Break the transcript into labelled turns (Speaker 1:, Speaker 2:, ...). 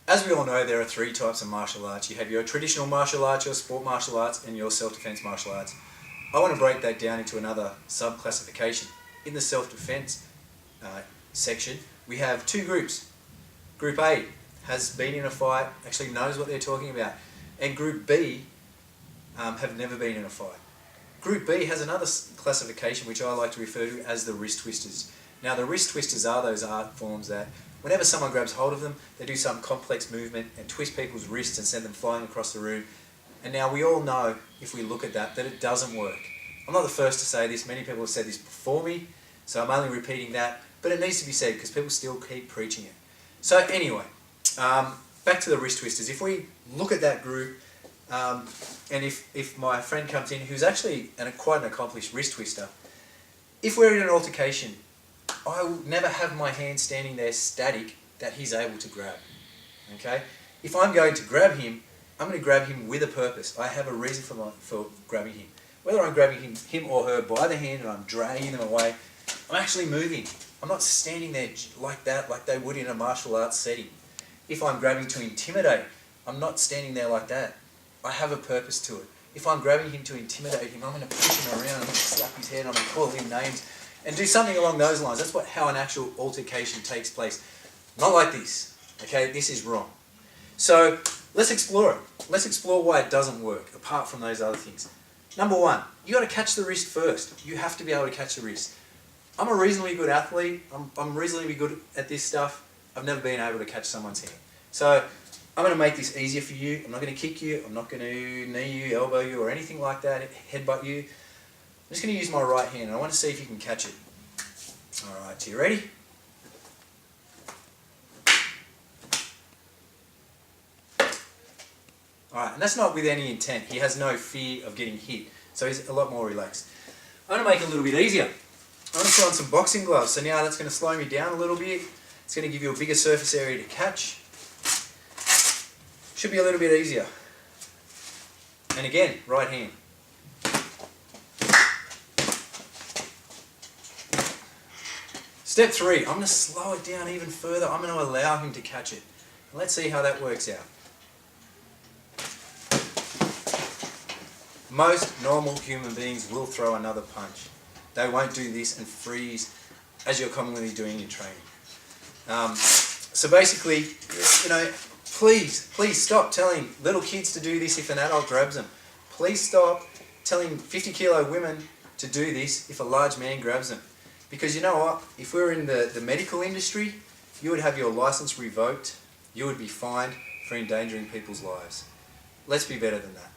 Speaker 1: As we all know, there are three types of martial arts. You have your traditional martial arts, your sport martial arts, and your self-defense martial arts. I want to break that down into another sub-classification. In the self-defense section, we have two groups. Group A has been in a fight, actually knows what they're talking about, and Group B have never been in a fight. Group B has another classification which I like to refer to as the wrist twisters. Now the wrist twisters are those art forms that whenever someone grabs hold of them, they do some complex movement and twist people's wrists and send them flying across the room. And now we all know, if we look at that it doesn't work. I'm not the first to say this, many people have said this before me, so I'm only repeating that, but it needs to be said because people still keep preaching it. So anyway, back to the wrist twisters. If we look at that group, and if my friend comes in who's actually quite an accomplished wrist twister, if we're in an altercation, I will never have my hand standing there static that he's able to grab. Okay? If I'm going to grab him, I'm going to grab him with a purpose. I have a reason for grabbing him. Whether I'm grabbing him or her by the hand and I'm dragging them away, I'm actually moving. I'm not standing there like that, like they would in a martial arts setting. If I'm grabbing to intimidate, I'm not standing there like that. I have a purpose to it. If I'm grabbing him to intimidate him, I'm going to push him around, I'm going to slap his head, I'm going to call him names, and do something along those lines. That's how an actual altercation takes place. Not like this. Okay, this is wrong. So let's explore it. Let's explore why it doesn't work, apart from those other things. Number one, you got to catch the wrist first. You have to be able to catch the wrist. I'm a reasonably good athlete. I'm reasonably good at this stuff. I've never been able to catch someone's hand. So I'm going to make this easier for you. I'm not going to kick you. I'm not going to knee you, elbow you, or anything like that, headbutt you. I'm just going to use my right hand, and I want to see if you can catch it. Alright, so you ready? Alright, and that's not with any intent. He has no fear of getting hit, so he's a lot more relaxed. I'm going to make it a little bit easier. I'm going to put on some boxing gloves, so now that's going to slow me down a little bit. It's going to give you a bigger surface area to catch. Should be a little bit easier. And again, right hand. Step 3, I'm going to slow it down even further. I'm going to allow him to catch it. Let's see how that works out. Most normal human beings will throw another punch. They won't do this and freeze as you're commonly doing in training. So basically, please stop telling little kids to do this if an adult grabs them. Please stop telling 50-kilo women to do this if a large man grabs them. Because you know what? If we were in the medical industry, you would have your license revoked. You would be fined for endangering people's lives. Let's be better than that.